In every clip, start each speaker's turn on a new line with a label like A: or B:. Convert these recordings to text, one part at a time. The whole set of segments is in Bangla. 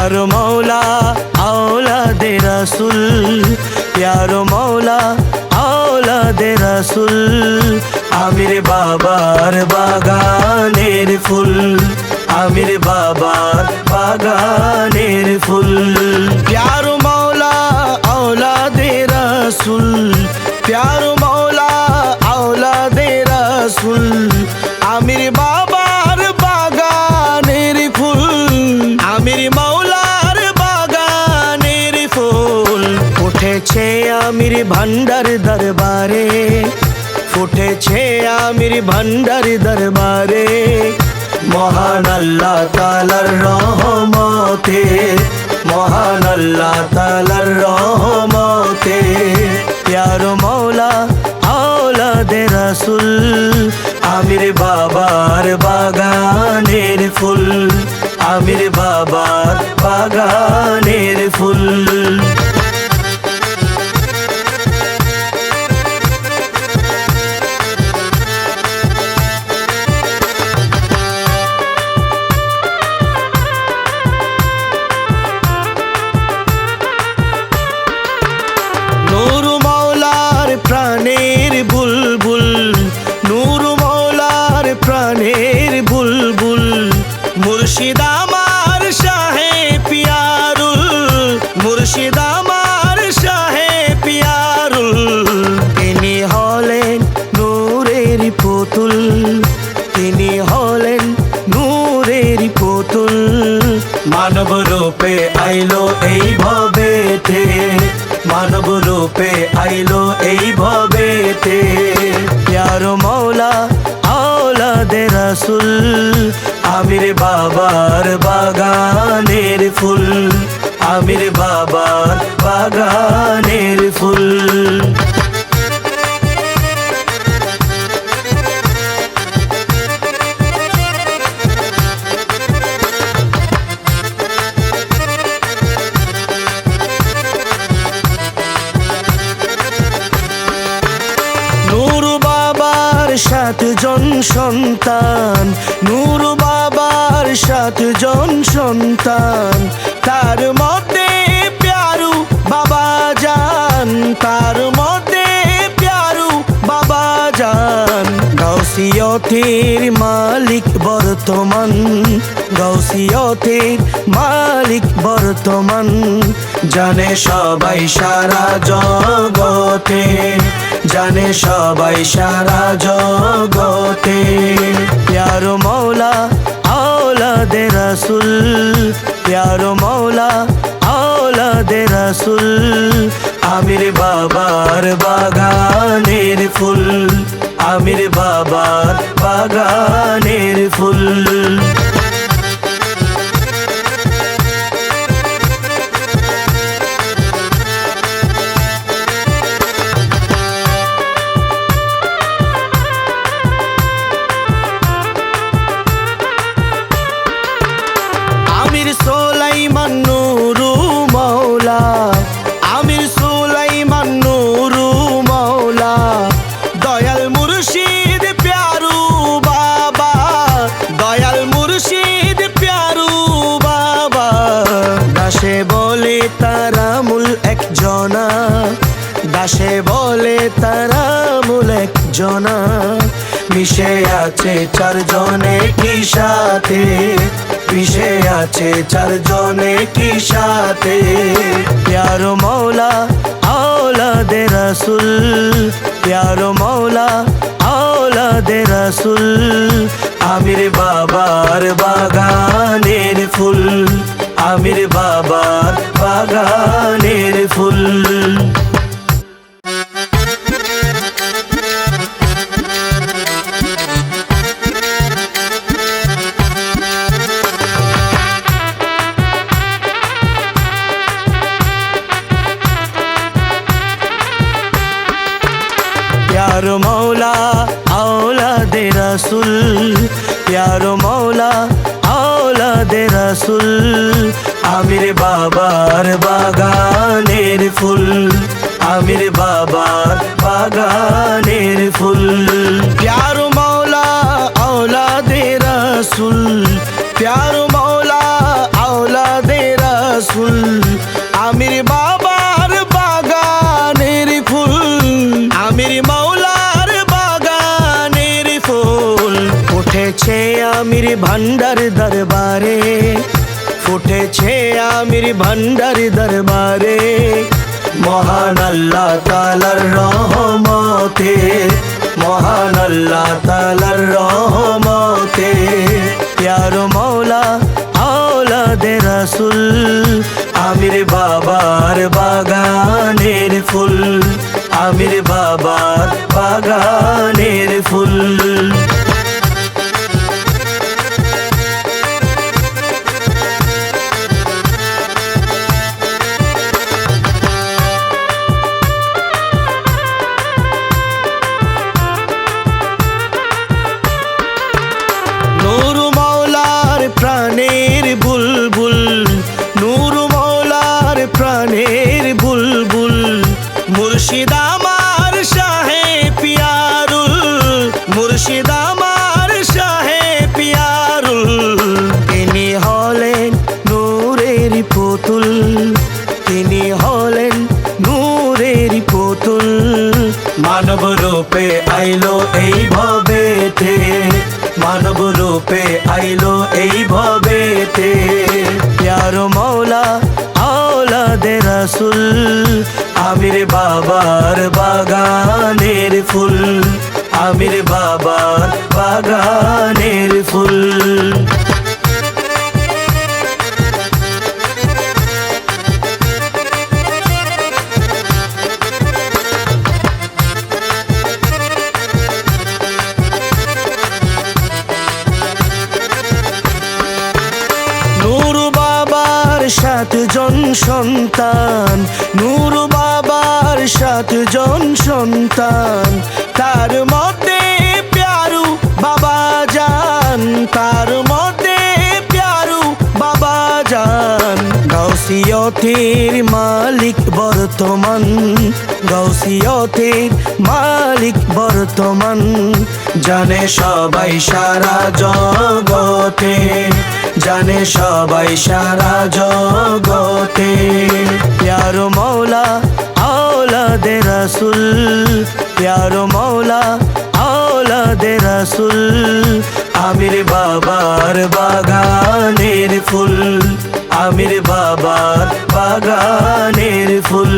A: प्यारो मौला औलादे रसूल, प्यारो मौला औलादे रसूल, आमिर बाबार बागानेर फुल, आमिर बाबार बागानेर फुल। प्यारो मौला औलादे रसूल, प्यारो मौला औलादे रसूल, आमिर बाबार बागानेर फुल, आमिर मौलार बागानेर फुल। উঠেছে আমির ভান্ডার দরবারে, উঠেছে আমির ভান্ডার দরবারে, মহান আল্লাহ তাআলার রহমতে, মহান আল্লাহ তাআলার রহমতে। প্যারো মৌলা औलादे रसूल, आमिर बाबार बागानेर फुल, आमिर बाबार बागानेर फुल। नूर मौलार प्राणेर बुलबुल, नूर मौलार प्राणेर बुलबुल, मुर्शिद आमार शाहे पियारुल, मुर्शिद आमार शाहे पियारुल। तिनी हलेन नूरेर पुतुल, तिनी हलेन नूरेर पुतुल, मानव रूपे आइलो এই ভবেতে, मानव रूपे आइलो এই ভবেতে। प्यारो मौला औलादे रसूल, आमिर बाबार बागानेर फुल, आमिर बाबार बागानेर फुल। নূর বাবার 7 জন সন্তান, নূর বাবার 7 জন সন্তান, তার মধ্যে প্যারু বাবা জান, তার মধ্যে প্যারু বাবা জান। গাউসিয়তের মালিক বর্তমান, গাউসিয়তের মালিক বর্তমান, জানে সবাই সারা জগতে, জানে সবাই সারা জগতে। প্যারো মৌলা औलादे रसूल, प्यारो मौला औलादे रसूल, आमिर बाबार बागानेर फुल, आमिर बाबार बागानेर फुल। आमिर सुलाइमान नूरु मौला, आमिर सुलाइमान नूरु मौला, दयाल मुर्शिद प्यारू बाबा, दयाल मुर्शिद प्यारू बाबा। दाशे बोले तारा मूल एक जना, दाशे बोले तारा मूल एक जना, मिशे आछे 4 जने की साथे, मिशे आछे 4 जने की साथे। प्यारो मौला औलादे रसूल, प्यारो मौला औलादे रसूल, आमिर बाबार बागानेर फुल, आमिर बाबार बागानेर फुल। प्यारो मौला औलादे रसूल, प्यारो मौला औलादे रसूल, आमिर बाबार बागानेर फुल, आमिर बाबार बागानेर फुल। प्यारो मौला औलादे रसूल, प्यारो मौला औलादे रसूल, আমির ভান্ডার দরবারে, ফুটেছে আমির ভান্ডার দরবারে। মহান আল্লাহ তাআলার রহমতে, মহান আল্লাহ তাআলার রহমতে। প্যারো মৌলা আওলাদে রাসূল, আমির বাবার বাগানের ফুল, আমির বাবার বাগানের ফুল। নূর মৌলার প্রাণের বুলবুল, নূর মৌলার প্রাণের বুলবুল। মুর্শিদ আমার শাহে পিয়ারুল, মুর্শিদ আমার শাহে পিয়ারুল। তিনি হলেন নূরের পুতুল, তিনি হলেন নূরের পুতুল। মানব রূপে আইলো এই ভবেতে, মানব রূপে আইলো এই ভবেতে। প্যারো মৌলা আওলাদে রাসূল, আমির বাবার বাগানের ফুল, আমির বাবার বাগানের ফুল। নূর বাবার 7 জন সন্তান, নূর বাবার 7 জন সন্তান। তার মধ্যে প্যারু বাবা জান, তার মধ্যে প্যারু বাবা জান। গাউসিয়তের মালিক বর্তমান, গাউসিয়তের মালিক বর্তমান। জানে সবাই সারা জগতে, জানে সবাই সারা জগতে। প্যারো মৌলা আওলাদে রাসূল, প্যারো মৌলা আওলাদে রাসূল। আমির বাবার বাগানের ফুল, আমির বাবার বাগানের ফুল।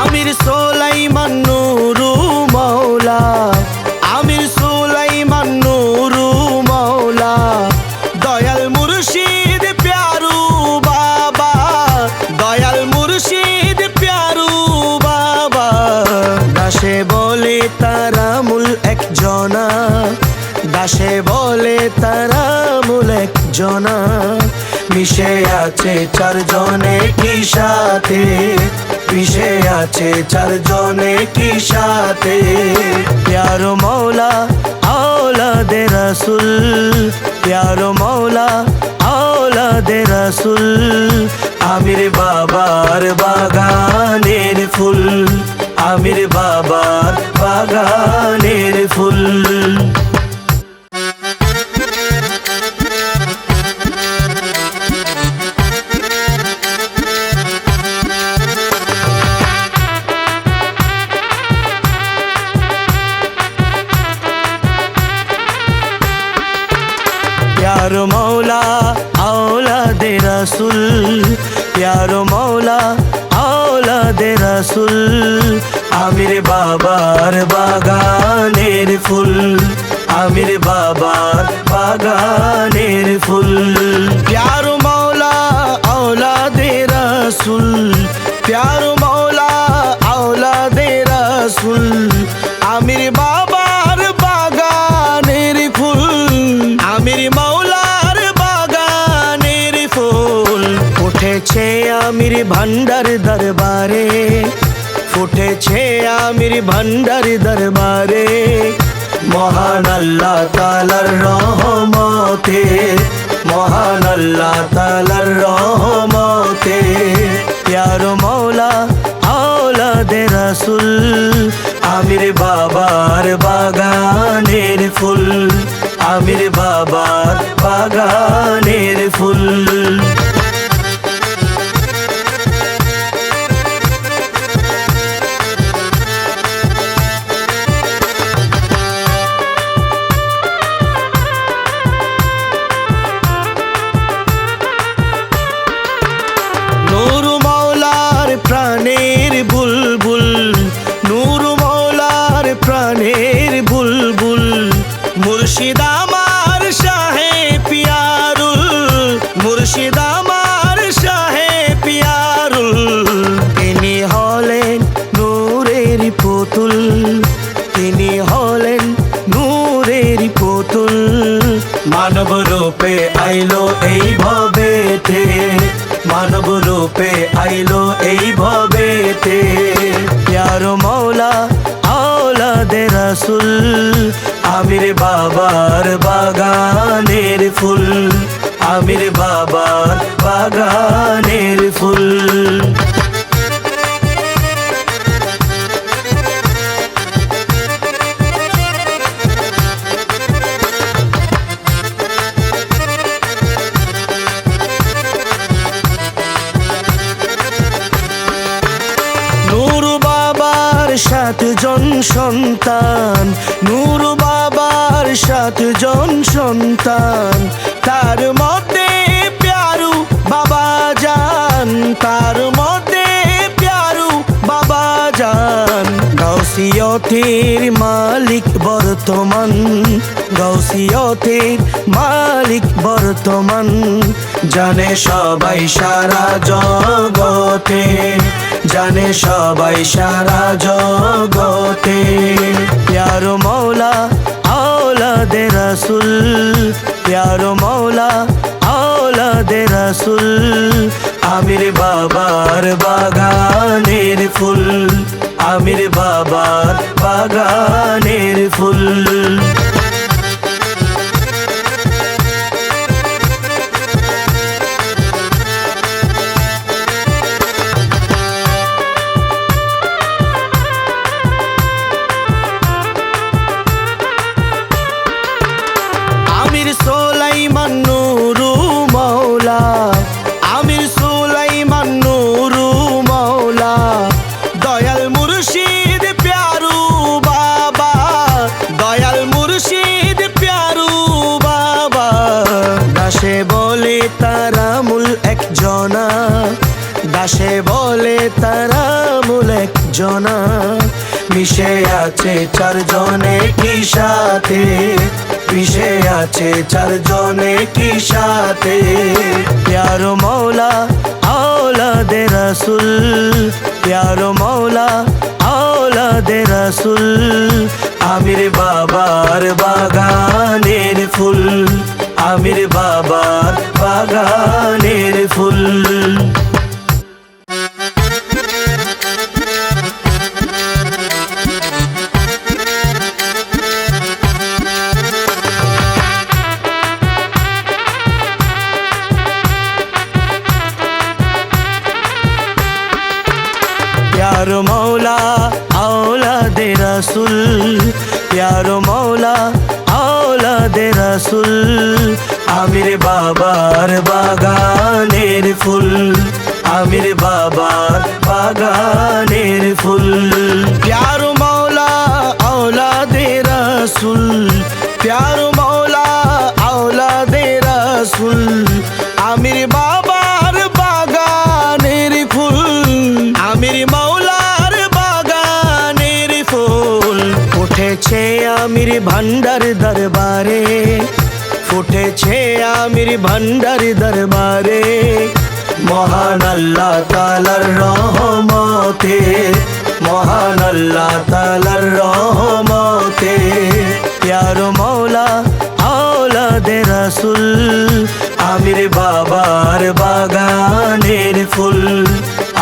A: আমির সুলাইমান নূরু মৌলা, আমির সুলাইমান নূরু মৌলা। দয়াল মুর্শিদ প্যারু বাবা, দয়াল মুর্শিদ প্যারু বাবা। দাসে বলে তারা মূল একজনা, দাসে বলে তারা মূল একজনা। মিশে আছে 4 জনে কি সাথে, মিশে আছে 4 জনে কি সাথে। প্যারো মৌলা আওলাদে রাসূল, প্যারো মৌলা আওলাদে রাসূল। আমির বাবার বাগানের ফুল, আমির বাবার বাগানের ফুল। प्यारो मौला औलादे रसूल, प्यारो मौला औलादे रसूल। आमिर बाबार बागानेर फुल, आमिर बाबार बागानेर फुल। प्यारो मौला औलादे रसूल, प्यारो मौला औलादे रसूल। आमिर बाबार बागानेर फुल, आमिर मौलार बागानेर फुल। उठेছে আমির ভান্ডার দরবারে, ফুটেছে আমির ভান্ডার দরবারে। মহান আল্লাহ তাআলার রহমতে, মহান আল্লাহ তাআলার রহমতে। প্যারো মৌলা औलादे रसूल, आमिर बाबार बागानेर फुल। আমির বাবার বাগানের ফুল। নূর মাওলার প্রাণের বুলবুল, নূর মাওলার প্রাণের বুলবুল, মুর্শিদ আমার শাহে পিয়ারুল, মুর্শিদ আমার শাহে পিয়ারুল। তিনি হলেন নূরের পুতুল, তিনি হলেন নূরের পুতুল। মানব রূপে আইলো এই ভবেতে, মানব রূপে আইলো এই ভবেতে। প্যারো মৌলা আওলাদে রাসূল, আমির বাবার বাগানের ফুল, আমির বাবার বাগানের ফুল। নূর বাবার 7 জন সন্তান, নূর বাবার 7 জন সন্তান। তার মধ্যে প্যারু বাবা জান, তার মধ্যে প্যারু বাবা জান। গাউসিয়তের মালিক বর্তমান, গাউসিয়তের মালিক বর্তমান। জানে সবাই সারা জগতে, জানে সবাই সারা জগতে। প্যারো মৌলা আওলাদে রাসূল, প্যারো মৌলা আওলাদে রাসূল, আমির বাবার বাগানের ফুল, আমির বাবার বাগানের ফুল। আমির সুলাইমান নূরু মাওলা, আমির সুলাইমান নূরু মাওলা। দয়াল মুর্শিদ প্যারু বাবা, দয়াল মুর্শিদ প্যারু বাবা। দাসে বলে তারা মূল একজনা, দাসে বলে তারা মূল একজনা। মিশে আছে 4 জনে কি সাথে, মিশে আছে 4 জনে কি সাথে। প্যারো মৌলা আওলাদে রাসূল, প্যারো মৌলা আওলাদে রাসূল, আমির বাবার বাগানের ফুল, আমির বাবার বাগানের ফুল। प्यारो मौला औलादे रसूल, प्यारो मौला औलादे रसूल, आमिर बाबार बागानेर फुल, आमिर बाबार बागानेर फुल। प्यारो मौला औलादे रसूल, प्यारो मौला औलादे रसूल, आमिर बाबार बागानेर फुल, आमिर मौलार बागानेर फुल। उठेছে আমির ভান্ডার দরবারে, ফুটেছে আমির ভান্ডার দরবারে, মহান আল্লাহ তাআলার রহমতে, মহান আল্লাহ তাআলার রহমতে। প্যারো মৌলা औलादे रसूल, आमिर बाबार बागानेर फुल,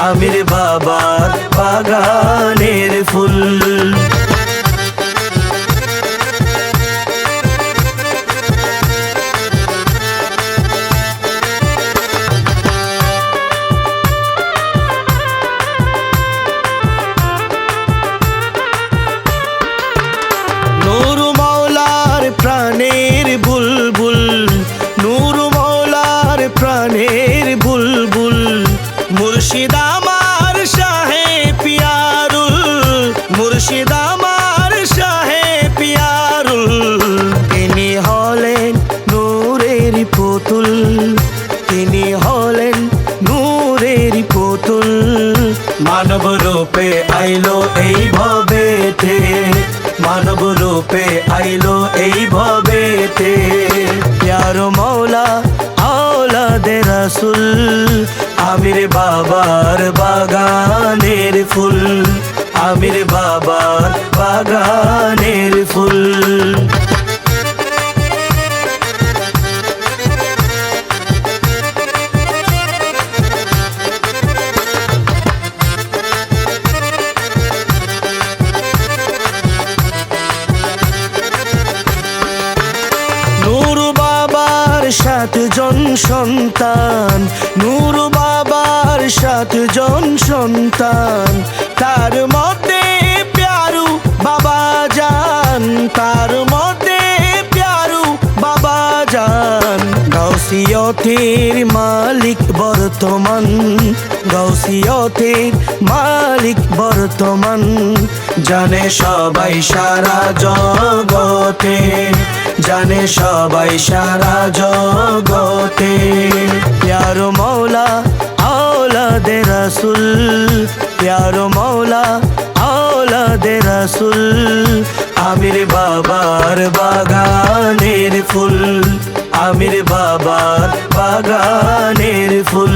A: आमिर बाबार बागानेर फुल। নূর মাওলার প্রাণের আইলো এই ভবেতে। প্যারো মৌলা আওলাদে রাসূল আমির বাবার বাগানের ফুল, আমির বাবার বাগানের ফুল। নূর বাবার 7 জন সন্তান, নূর বাবার 7 জন সন্তান, তার মধ্যে প্যারু বাবা জান, তার মধ্যে প্যারু বাবা জান। গাউসিয়তের মালিক বর্তমান, গাউসিয়তের মালিক বর্তমান, জানে সবাই সারা জগতে, জানে সবাই সারা জগতে। প্যারো মৌলা আওলাদে রাসূল, প্যারো মৌলা আওলাদে রাসূল আমির বাবার বাগানের ফুল, আমির বাবার বাগানের ফুল।